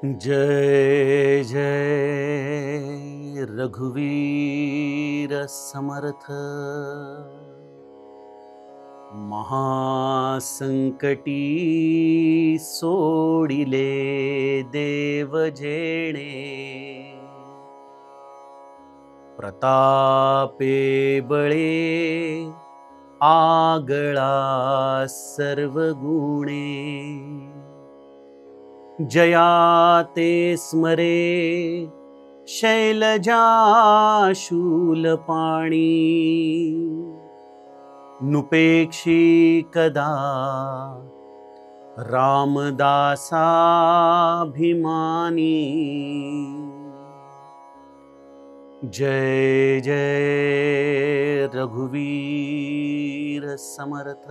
जय जय रघुवीर समर्थ। महासंकटी सोडिले देव जेणे, प्रतापे बळे आगळा सर्व गुणे। जया ते स्मरे शैलजा शूलपाणी, नुपेक्षी कदा रामदासाभिमानी। जय जय रघुवीर समर्थ।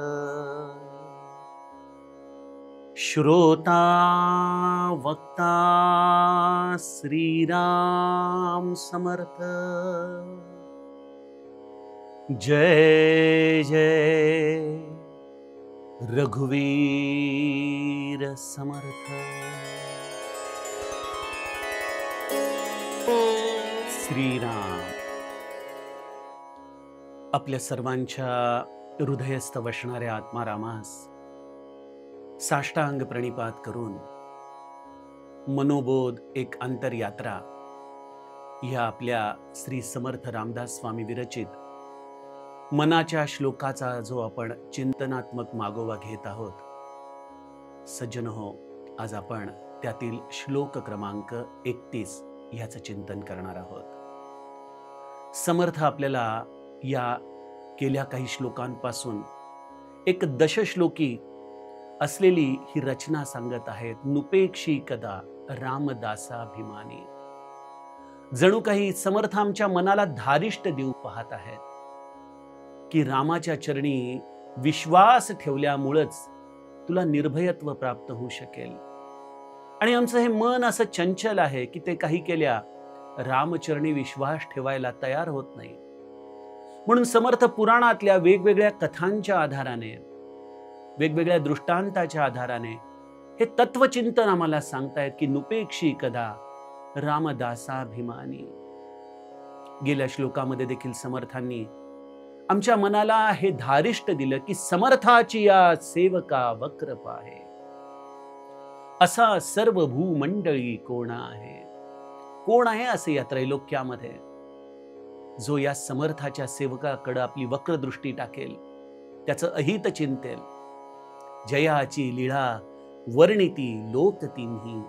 श्रोता वक्ता श्रीराम समर्थ। जय जय रघुवीर समर्थ। श्रीराम आपल्या सर्वांच्या हृदयस्थ वसणाऱ्या आत्मारामास साष्टांग प्रणिपात करून मनोबोध एक अंतरयात्रा या आपल्या श्री समर्थ रामदास स्वामी विरचित मनाच्या श्लोकाचा जो आपण चिंतनात्मक मागोवा घेत आहोत, सज्जन हो, आज आपण त्यातील श्लोक क्रमांक 31 याचं चिंतन करणार आहोत। समर्थ आपल्याला या गेल्या काही श्लोकांपासून एक दशश्लोकी असलेली ही रचना सांगत आहेत। नुपेक्षी कदा रामदासाभिमानी। जणू काही समर्थ आमच्या मनाला धारिष्ट देऊ पाहत आहेत की रामाच्या चरणी विश्वास ठेवल्यामुळेच तुला निर्भयत्व प्राप्त होऊ शकेल। आणि आमचं हे मन असं चंचल आहे की ते काही केल्या रामचरणी विश्वास ठेवायला तयार होत नाही। म्हणून समर्थ पुराणातल्या वेगवेगळ्या कथांच्या आधाराने, वेगवेगळ्या दृष्टांताच्या आधाराने हे तत्वचिंतन आम्हाला सांगतायत की नुपेक्षी कदा रामदासाभिमानी। गेल्या श्लोकामध्ये देखील समर्थांनी आमच्या मनाला हे धारिष्ट दिलं की समर्थाची या सेवका वक्र पाहे, असा सर्व भूमंडळी कोण आहे। कोण आहे असे या त्रैलोक्यामध्ये जो या समर्थाच्या सेवकाकडे आपली वक्र दृष्टी टाकेल, त्याचं अहित चिंतेल। जयाची लीळा वर्णिती लोक तिन्ही,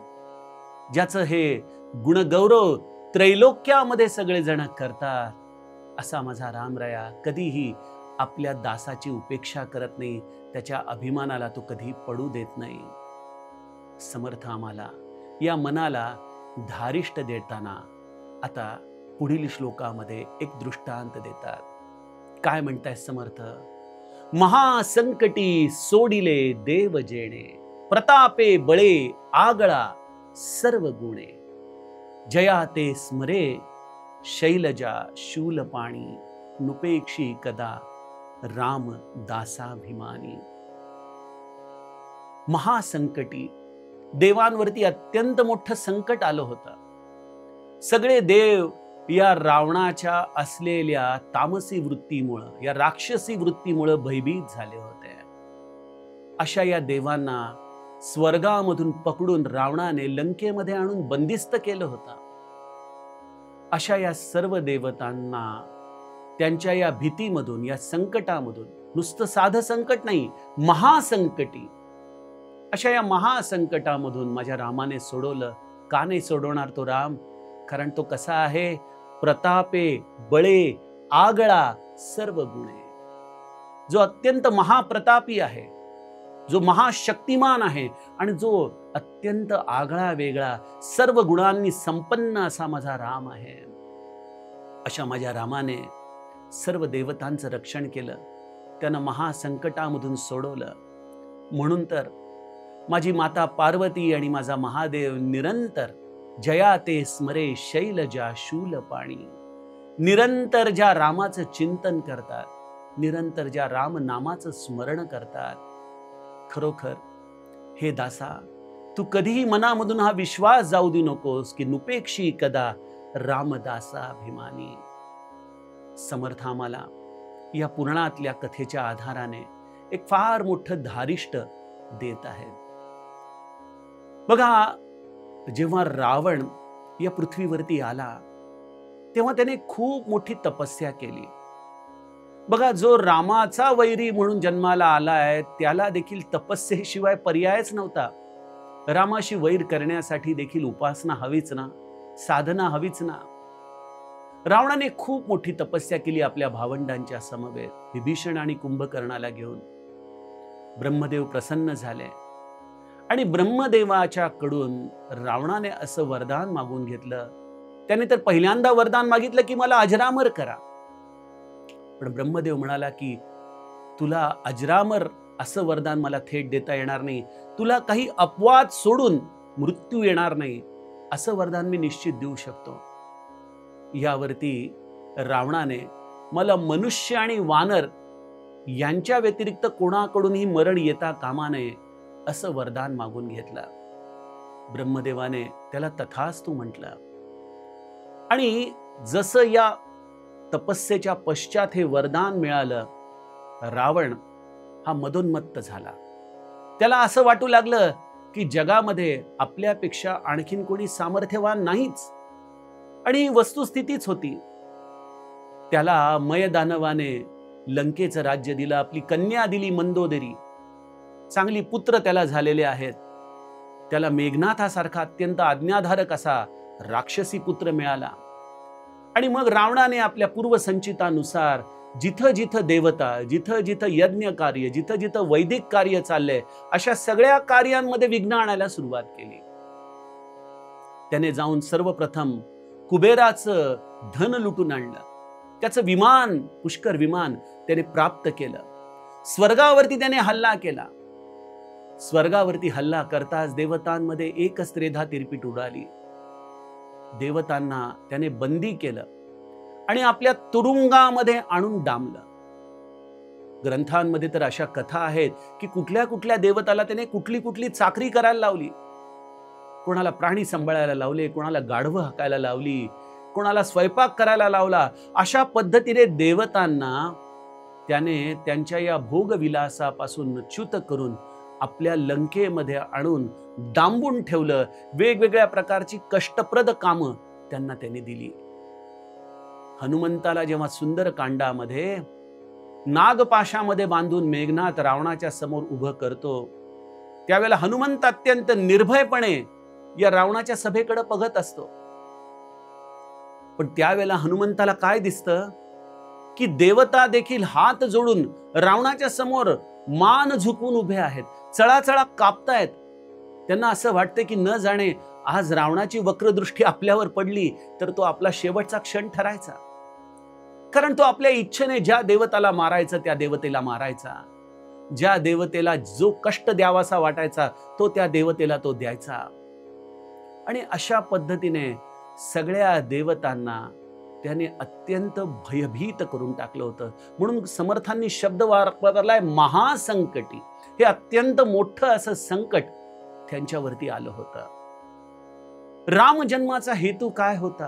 ज्याचं हे गुणगौरव त्रैलोक्यामध्ये सगळे जण करतात, असा माझा रामराया कधीही आपल्या दासाची उपेक्षा करत नाही, त्याच्या अभिमानाला तो कधी पडू देत नाही। समर्थ आम्हाला या मनाला धारिष्ट देताना आता पुढील श्लोकामध्ये एक दृष्टांत देतात। काय म्हणताय समर्थ? महासंकटी सोडिले देव जेणे, प्रतापे बळे आगळा सर्व गुणे। जया ते स्मरे शैलजा शूलपाणी, नुपेक्षी कदा राम दासाभिमानी। महासंकटी, देवांवरती अत्यंत मोठं संकट आलं होतं। सगळे देव या रावणाच्या असलेल्या तामसी वृत्तीमुळे, या राक्षसी वृत्तीमुळे भयभीत झाले होते। अशा या देवांना स्वर्गामधून पकडून रावणाने लंकेमध्ये आणून बंदिस्त केलं होतं। अशा या सर्व देवतांना त्यांच्या या भीतीमधून, या संकटामधून, नुसतं साधं संकट नाही, महासंकटी, अशा या महासंकटामधून माझ्या रामाने सोडवलं। का नाही सोडवणार तो राम? कारण तो कसा आहे? प्रतापे बळे आगळा सर्व गुणे। जो अत्यंत महाप्रतापी आहे, जो महाशक्तिमान आहे आणि जो अत्यंत आगळा वेगळा सर्व गुणांनी संपन्न असा माझा राम आहे। अशा माझ्या रामाने सर्व देवतांचं रक्षण केलं, त्यानं महासंकटामधून सोडवलं। म्हणून तर माझी माता पार्वती आणि माझा महादेव निरंतर जया ते स्मरे शैलजा शूलपाणी, निरंतर ज्या रामाचं चिंतन करतात, निरंतर ज्या राम नामाचं स्मरण करतात, खरोखर हे दासा तू कधीही मनामधून हा विश्वास जाऊ देऊ नकोस की नुपेक्षी कदा रामदासाभिमानी. समर्थ आम्हाला या पुराणातल्या कथेच्या आधाराने एक फार मोठं धारिष्ट देत आहे. बघा, जेव्हा रावण या पृथ्वीवरती आला तेव्हा त्याने खूप मोठी तपस्या केली. बघा, जो रामाचा वैरी म्हणून जन्माला आलाय त्याला देखील तपस्येशिवाय पर्यायच नव्हता. रामाशी वैर करण्यासाठी देखील उपासना हवीच ना, साधना हवीच ना. रावणाने खूप मोठी तपस्या केली आपल्या भावंडांच्या समवेत, विभीषण आणि कुंभकर्णाला घेऊन. ब्रह्मदेव प्रसन्न झाले आणि ब्रह्मदेवाच्या कडून रावणाने असं वरदान मागून घेतलं. त्याने तर पहिल्यांदा वरदान मागितलं की मला अजरामर करा. पण ब्रह्मदेव म्हणाला की तुला अजरामर असं वरदान मला थेट देता येणार नाही, तुला काही अपवाद सोडून मृत्यू येणार नाही असं वरदान मी निश्चित देऊ शकतो. यावरती रावणाने मला मनुष्य आणि वानर यांच्या व्यतिरिक्त कोणाकडूनही मरण येता कामा नये असं वरदान मागून घेतलं. ब्रह्मदेवाने त्याला तथास्तु म्हटलं. आणि जसं या तपस्येच्या पश्चात हे वरदान मिळालं, रावण हा मदोन्मत्त झाला. त्याला असं वाटू लागलं की जगामध्ये आपल्यापेक्षा आणखीन कोणी सामर्थ्यवान नाहीच. आणि ही वस्तुस्थितीच होती. त्याला मयदानवाने लंकेचं राज्य दिलं, आपली कन्या दिली मंदोदरी, चांगली पुत्र त्याला झालेले आहेत. त्याला मेघनाथासारखा अत्यंत आज्ञाधारक असा राक्षसी पुत्र मिळाला. आणि मग रावणाने आपल्या पूर्वसंचितानुसार जिथं जिथं देवता, जिथं जिथं यज्ञ कार्य, जिथं जिथं वैदिक कार्य चाललंय अशा सगळ्या कार्यांमध्ये विघ्न आणायला सुरुवात केली. त्याने जाऊन सर्वप्रथम कुबेराचं धन लुटून आणलं. त्याचं विमान, पुष्कर विमान त्याने प्राप्त केलं. स्वर्गावरती त्याने हल्ला केला. स्वर्गावरती हल्ला करताच देवतांमध्ये एकच त्रेधा तिरपीट उडाली. देवतांना त्याने बंदी केलं आणि आपल्या तुरुंगामध्ये आणून डांबलं. ग्रंथांमध्ये तर अशा कथा आहेत की कुठल्या कुठल्या देवताला त्याने कुठली कुठली चाकरी करायला लावली. कोणाला प्राणी सांभाळायला लावले, कोणाला गाढवं हाकायला लावली, कोणाला स्वयंपाक करायला लावला. अशा पद्धतीने देवतांना त्याने त्यांच्या या भोगविलासापासून च्युत करून आपल्या लंकेमध्ये आणून डांबून ठेवलं. वेगवेगळ्या प्रकारची कष्टप्रद कामं त्यांना त्यांनी दिली. हनुमंताला जेव्हा सुंदरकांडामध्ये नागपाशामध्ये बांधून मेघनाथ रावणाच्या समोर उभं करतो, त्यावेळेला हनुमंत अत्यंत निर्भयपणे या रावणाच्या सभेकडे बघत असतो. पण त्यावेळेला हनुमंताला काय दिसतं की देवता देखील हात जोडून रावणाच्या समोर मान झुकवून उभे आहेत, चळाचळा कापतायत. त्यांना असं वाटतं की न जाणे आज रावणाची वक्रदृष्टी आपल्यावर पडली तर तो आपला शेवटचा क्षण ठरायचा. कारण तो आपल्या इच्छेने ज्या देवताला मारायचा त्या देवतेला मारायचा, ज्या देवतेला जो कष्ट द्यावासा वाटायचा तो त्या देवतेला तो द्यायचा. आणि अशा पद्धतीने सगळ्या देवतांना त्याने अत्यंत भयभीत करून टाकलं होतं. म्हणून समर्थांनी शब्द वापरलाय महासंकटी. हे अत्यंत मोठं असं संकट त्यांच्यावरती आलं होतं. राम जन्माचा हेतू काय होता?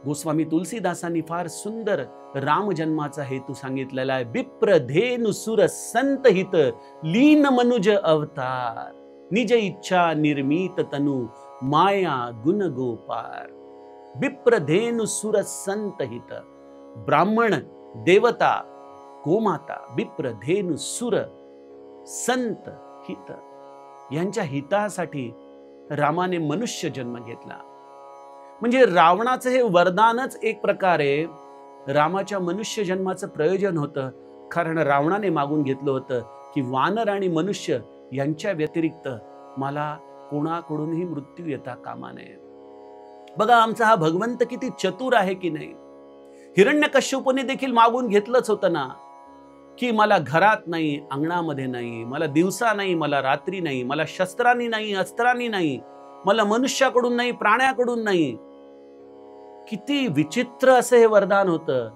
गोस्वामी तुलसीदासांनी फार सुंदर राम जन्माचा हेतू सांगितलेला आहे. विप्र धेनु सुर संत हित लीन मनुज अवतार निज इच्छा निर्मित तनु माया गुण गोपार. विप्र धेनु सुर संत हित, ब्राह्मण, देवता, गोमाता, विप्र धेनु सुर संत हित यांच्या हितासाठी रामाने मनुष्य जन्म घेतला. म्हणजे रावणाचं हे वरदानच एक प्रकारे रामाच्या मनुष्य जन्माचं प्रयोजन होतं. कारण रावणाने मागून घेतलं होतं की वानर आणि मनुष्य यांच्या व्यतिरिक्त मला कोणाकडूनही मृत्यू येता कामा नये. बघा आमचा हा भगवंत किती चतुर आहे की नाही. हिरण्यकश्यपूने देखील मागून घेतलंच होतं ना की मला घरात नाही, अंगणामध्ये नाही, मला दिवसा नाही, मला रात्री नाही, मला शस्त्रांनी नाही, अस्त्रांनी नाही, मला मनुष्याकडून नाही, प्राण्याकडून नाही. किती विचित्र असं हे वरदान होतं.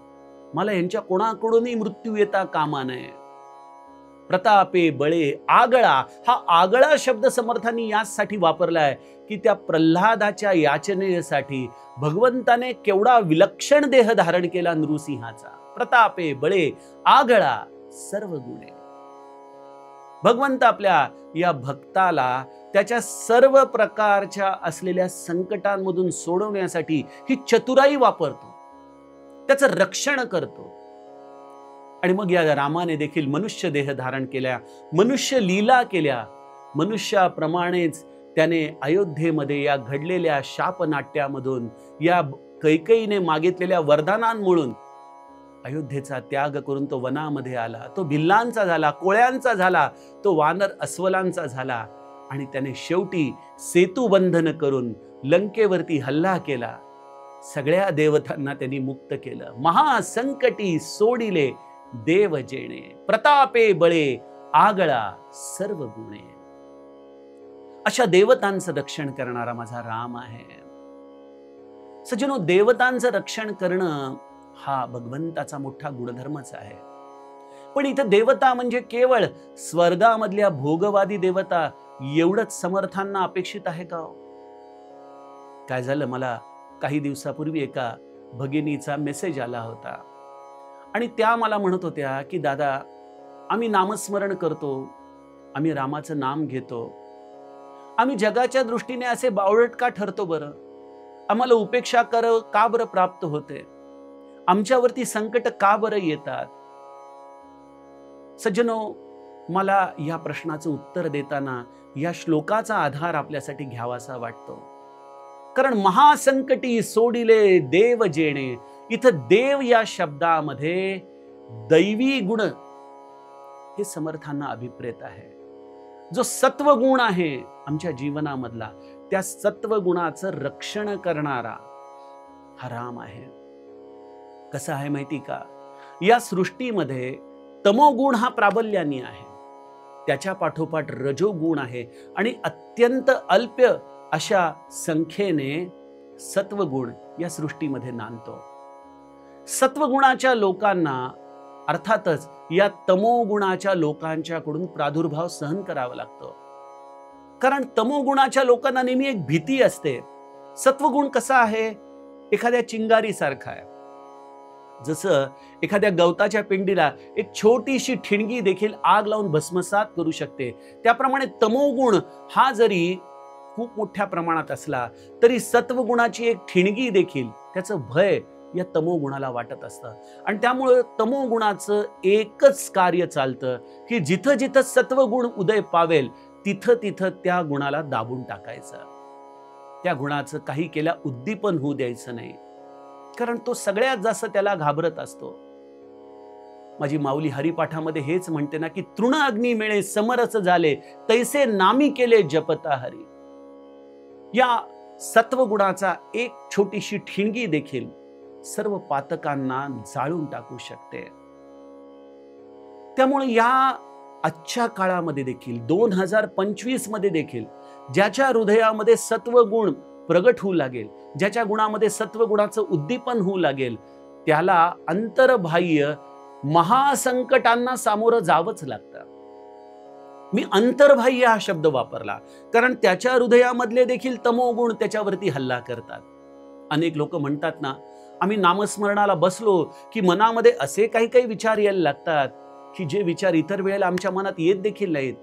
मला यांच्या कोणाकडूनही मृत्यू येता कामा नये. प्रतापे बळे आगळा. हा आगळा शब्द समर्थांनी यासाठी वापरलाय की त्या प्रल्हादाच्या याचनेसाठी भगवंताने केवढा विलक्षण देह धारण केला नृसिंहाचा. प्रतापे बळे आगळा सर्व गुणे. भगवंत आपल्या या भक्ताला त्याच्या सर्व प्रकारच्या असलेल्या संकटांमधून सोडवण्यासाठी ही चतुराई वापरतो, त्याचं रक्षण करतो. आणि मग या रामाने देखील मनुष्य देह धारण केल्या, मनुष्य लीला केल्या. मनुष्याप्रमाणेच त्याने अयोध्येमध्ये या घडलेल्या शापनाट्यामधून, या कैकेयीने मागितलेल्या वरदानांमुळून अयोध्येचा त्याग करून तो वनामध्ये आला. तो भिल्लांचा झाला, कोळ्यांचा झाला, तो वानर अस्वलांचा झाला. आणि त्याने शेवटी सेतुबंधन करून लंकेवरती हल्ला केला. सगळ्या देवतांना त्यांनी मुक्त केलं. महासंकटी सोडिले देव जेणे, प्रतापे बळे आगळा सर्व गुणे. अशा देवतांचं रक्षण करणारा माझा राम आहे. सज्जनो, देवतांचं रक्षण करणं हा भगवंताचा मोठा गुणधर्मच आहे. पण इथं देवता म्हणजे केवळ स्वर्गामधल्या भोगवादी देवता एवढंच समर्थांना अपेक्षित आहे का? काय झालं, मला काही दिवसापूर्वी एका भगिनीचा मेसेज आला होता आणि त्या मला म्हणत होत्या की दादा, आम्ही नामस्मरण करतो, आम्ही रामाचं नाम घेतो, आम्ही जगाच्या दृष्टीने असे बावळट का ठरतो बरं? आम्हाला उपेक्षा का बरं प्राप्त होते? आमच्यावरती संकट का बरं येतात? सज्जनो, मला या प्रश्नाचं उत्तर देताना या श्लोकाचा आधार आपल्यासाठी घ्यावासा वाटतो. कारण महासंकटी सोडिले देव जेणे, इथं देव या शब्दामध्ये दैवी गुण हे समर्थांना अभिप्रेत आहे. जो सत्वगुण आहे आमच्या जीवनामधला, त्या सत्वगुणाचं रक्षण करणारा हा राम आहे. कसं आहे माहिती का? या सृष्टीमध्ये तमोगुण हा प्राबल्यानी आहे, त्याच्या पाठोपाठ रजोगुण आहे आणि अत्यंत अल्प अशा संख्येने सत्वगुण या सृष्टीमध्ये नांदतो. सत्वगुणाच्या लोकांना अर्थातच या तमोगुणाच्या लोकांच्याकडून प्रादुर्भाव सहन करावा लागतो. कारण तमोगुणाच्या लोकांना नेहमी एक भीती असते. सत्वगुण कसा आहे? एखाद्या चिंगारीसारखा आहे. जसं एखाद्या गवताच्या पिंडीला एक छोटीशी ठिणगी देखील आग लावून भस्मसात करू शकते, त्याप्रमाणे तमोगुण हा जरी खूप मोठ्या प्रमाणात असला तरी सत्वगुणाची एक ठिणगी देखील त्याचं भय या तमोगुणाला वाटत असतं. आणि त्यामुळे तमोगुणाचं एकच कार्य चालतं की जिथं जिथं सत्वगुण उदय पावेल तिथं तिथं त्या गुणाला दाबून टाकायचं. त्या गुणाचं काही केल्या उद्दीपन होऊ द्यायचं नाही, कारण तो सगळ्यात जास्त त्याला घाबरत असतो. माझी माऊली हरिपाठामध्ये हेच म्हणते ना की तृण अग्नी मिळे समरस झाले, तैसे नामी केले जपता हरी. या सत्वगुणाचा एक छोटीशी ठिणगी देखील सर्व पातकांना जाळून टाकू शकते. त्यामुळे या आजच्या काळामध्ये देखील 2025 मध्ये देखील ज्याच्या हृदयामध्ये सत्वगुण प्रगट होऊ लागेल, ज्याच्या गुणामध्ये सत्वगुणाचं उद्दीपन होऊ लागेल, त्याला अंतर्बाह्य महासंकटांना सामोरं जावंच लागतं. मी अंतर्बाह्य हा शब्द वापरला कारण त्याच्या हृदयामधले देखील तमोगुण त्याच्यावरती हल्ला करतात. अनेक लोक म्हणतात ना, आम्ही नामस्मरणाला बसलो की मनामध्ये असे काही काही विचार यायला लागतात की जे विचार इतर वेळेला आमच्या मनात येत देखील नाहीत.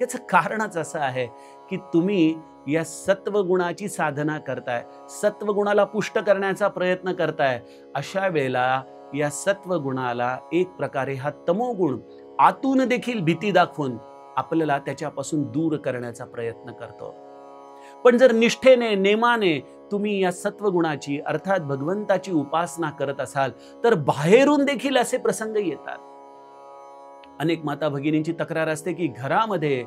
याचं कारणच असं आहे की तुम्ही या सत्वगुणाची साधना करताय, सत्वगुणाला पुष्ट करण्याचा प्रयत्न करताय. अशा वेळेला या सत्वगुणाला एक प्रकारे हा तमोगुण आतून देखील भीती दाखवून आपल्याला त्याच्यापासून दूर करण्याचा प्रयत्न करतो. पण जर निष्ठेने नेमाने तुम्ही या सत्वगुणाची अर्थात भगवंताची उपासना करत असाल तर बाहेरून देखील असे प्रसंग येतात. अनेक माता भगिनींची तक्रार असते की घरामध्ये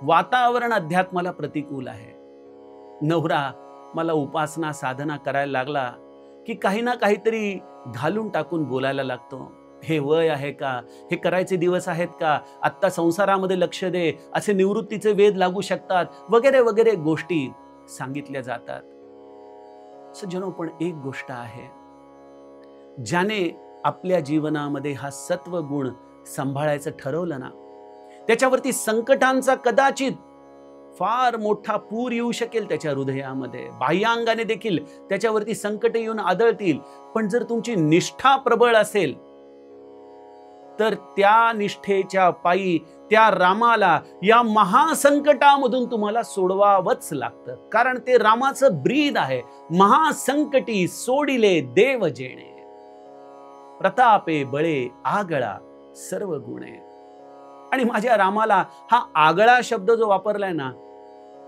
वातावरण अध्यात्माला प्रतिकूल आहे. नवरा मला उपासना साधना करायला लागला की काही ना काहीतरी घालून टाकून बोलायला लागतो. हे वय आहे का? हे करायचे दिवस आहेत का? आत्ता संसारामध्ये लक्ष दे, असे निवृत्तीचे वेध लागू शकतात, वगैरे वगैरे गोष्टी सांगितल्या जातात. सज्जनो, पण एक गोष्ट आहे, ज्याने आपल्या जीवनामध्ये हा सत्वगुण सांभाळायचं ठरवलं ना, त्याच्यावरती संकटांचा कदाचित फार मोठा पूर येऊ शकेल त्याच्या हृदयामध्ये, बाह्यांगाने देखील त्याच्यावरती संकट येऊन आदळतील, पण जर तुमची निष्ठा प्रबळ असेल तर त्या निष्ठेच्या पायी त्या रामाला या महासंकटामधून तुम्हाला सोडवावंच लागतं, कारण ते रामाचं ब्रीद आहे, महासंकटी सोडिले देव जेणे, प्रतापे बळे आगळा सर्व गुणे. आणि माझ्या रामाला हा आगळा शब्द जो वापरलाय ना,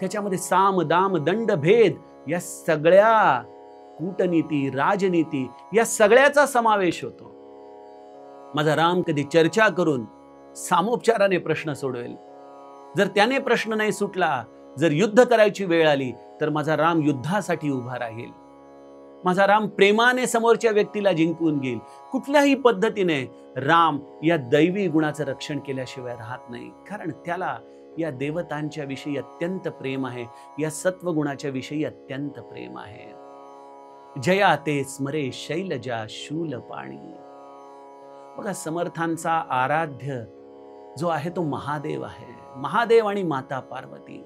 त्याच्यामध्ये साम दाम दंड भेद या सगळ्या कूटनीती राजनीती या सगळ्याचा समावेश होतो. माझा राम कधी चर्चा करून सामोपचाराने प्रश्न सोडवेल. जर त्याने प्रश्न नाही सुटला, जर युद्ध करायची वेळ आली तर माझा राम युद्धासाठी उभा राहील. माझा राम प्रेमाने समोरच्या व्यक्तीला जिंकून घेईल. कुठल्याही पद्धतीने राम या दैवी गुणाचं रक्षण केल्याशिवाय राहत नाही, कारण त्याला या देवतांच्या विषयी अत्यंत प्रेम आहे, या सत्वगुणाच्या विषयी अत्यंत प्रेम आहे. जया ते स्मरे शैलजा शूल पाणी. बघा, समर्थांचा आराध्य जो आहे तो महादेव आहे, महादेव आणि माता पार्वती.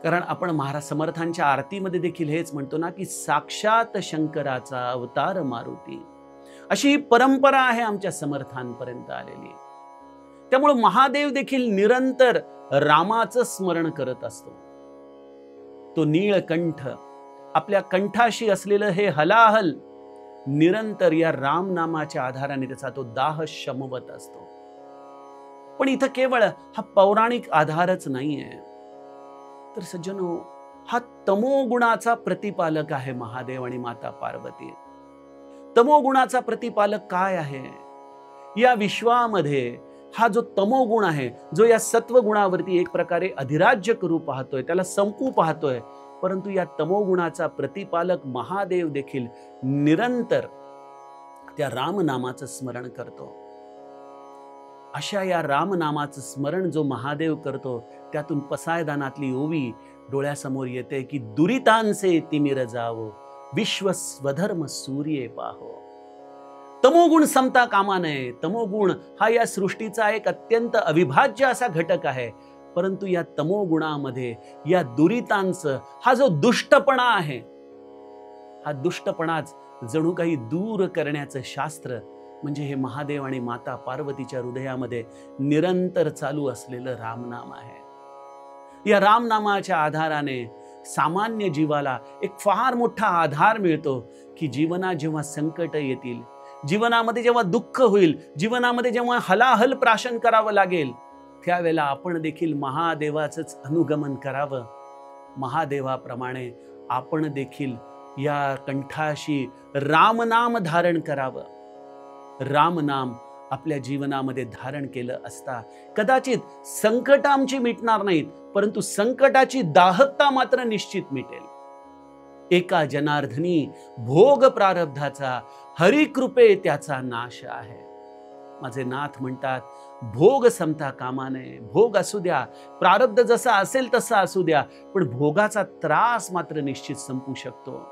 कारण आपण समर्थांच्या आरतीमध्ये देखील हेच म्हणतो ना की साक्षात शंकराचा अवतार मारुती, अशी परंपरा आहे आमच्या समर्थांपर्यंत आलेली. त्यामुळे महादेव देखील निरंतर रामाचं स्मरण करत असतो. तो नीळकंठ, आपल्या कंठाशी असलेलं हे हलाहल निरंतर या राम नामाच्या आधाराने त्याचा तो दाह शमवत असतो. पण इथं केवळ हा पौराणिक आधारच नाहीये, तर सज्जनो, हा तमोगुणाचा प्रतिपालक आहे महादेव आणि माता पार्वती. तमोगुणाचा प्रतिपालक काय आहे या विश्वामध्ये? हा जो तमोगुण आहे, जो या सत्वगुणावरती एक प्रकारे अधिराज्य करू पाहतोय, त्याला संपू पाहतोय, परंतु या तमोगुणाचा प्रतिपालक महादेव देखील निरंतर त्या रामनामाचं स्मरण करतो. अशा या रामनामाचं स्मरण जो महादेव करतो, त्यातून पसायदानातली ओवी डोळ्यासमोर येते की दुरितांचे तिमिर जावो, विश्व स्वधर्म सूर्ये पाहो. तमोगुण संपता कामा नये. तमोगुण हा या सृष्टीचा एक अत्यंत अविभाज्य असा घटक आहे, परंतु या तमोगुणामध्ये या दुरितांचं, हा जो दुष्टपणा आहे, हा दुष्टपणाच जणू काही दूर करण्याचं शास्त्र म्हणजे हे महादेव आणि माता पार्वतीच्या हृदयामध्ये निरंतर चालू असलेलं रामनाम आहे. या रामनामाच्या आधाराने सामान्य जीवाला एक फार मोठा आधार मिळतो की जीवनात जेव्हा संकट येतील, जीवनामध्ये जेव्हा दुःख होईल, जीवनामध्ये जेव्हा हलाहल प्राशन करावं लागेल, त्यावेळेला आपण देखील महादेवाचंच अनुगमन करावं. महादेवाप्रमाणे आपण देखील या कंठाशी रामनाम धारण करावं. रामनाम आपल्या जीवनामध्ये धारण केलं असता कदाचित संकट आमची मिटणार नाहीत, परंतु संकटाची दाहकता मात्र निश्चित मिटेल. एका जनार्दनी भोग प्रारब्धाचा, हरिकृपे त्याचा नाश आहे. माझे नाथ म्हणतात, भोग संपता कामा नये. भोग असू द्या, प्रारब्ध जसा असेल तसा असू द्या, पण भोगाचा त्रास मात्र निश्चित संपू शकतो.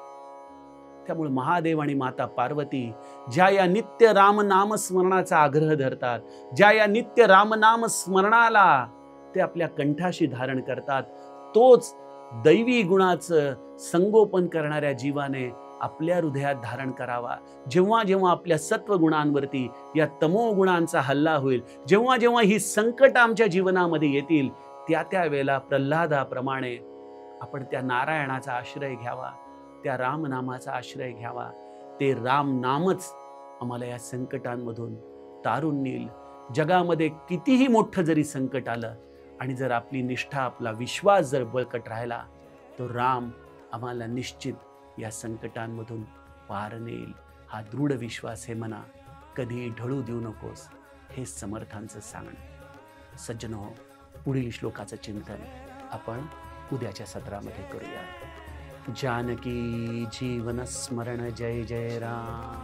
त्यामुळे महादेव आणि माता पार्वती ज्या या नित्य रामनाम स्मरणाचा आग्रह धरतात, ज्या या नित्य रामनाम स्मरणाला ते आपल्या कंठाशी धारण करतात, तोच दैवी गुणाचं संगोपन करणाऱ्या जीवाने आपल्या हृदयात धारण करावा. जेव्हा जेव्हा आपल्या सत्वगुणांवरती या तमोगुणांचा हल्ला होईल, जेव्हा जेव्हा ही संकट आमच्या जीवनामध्ये येतील, त्या वेळेला प्रल्हादाप्रमाणे आपण त्या नारायणाचा आश्रय घ्यावा, त्या रामनामाचा आश्रय घ्यावा. ते रामनामच आम्हाला या संकटांमधून तारून नेईल. जगामध्ये कितीही मोठं जरी संकट आलं आणि जर आपली निष्ठा, आपला विश्वास जर बळकट राहिला, तो राम आम्हाला निश्चित या संकटांमधून पार नेईल. हा दृढ विश्वास हे मना कधी ढळू देऊ नकोस, हे समर्थांचं सांगणं. सज्जनो, पुढील श्लोकाचं चिंतन आपण उद्याच्या सत्रामध्ये करूया. जानकी जीवन स्मरण. जय जय राम.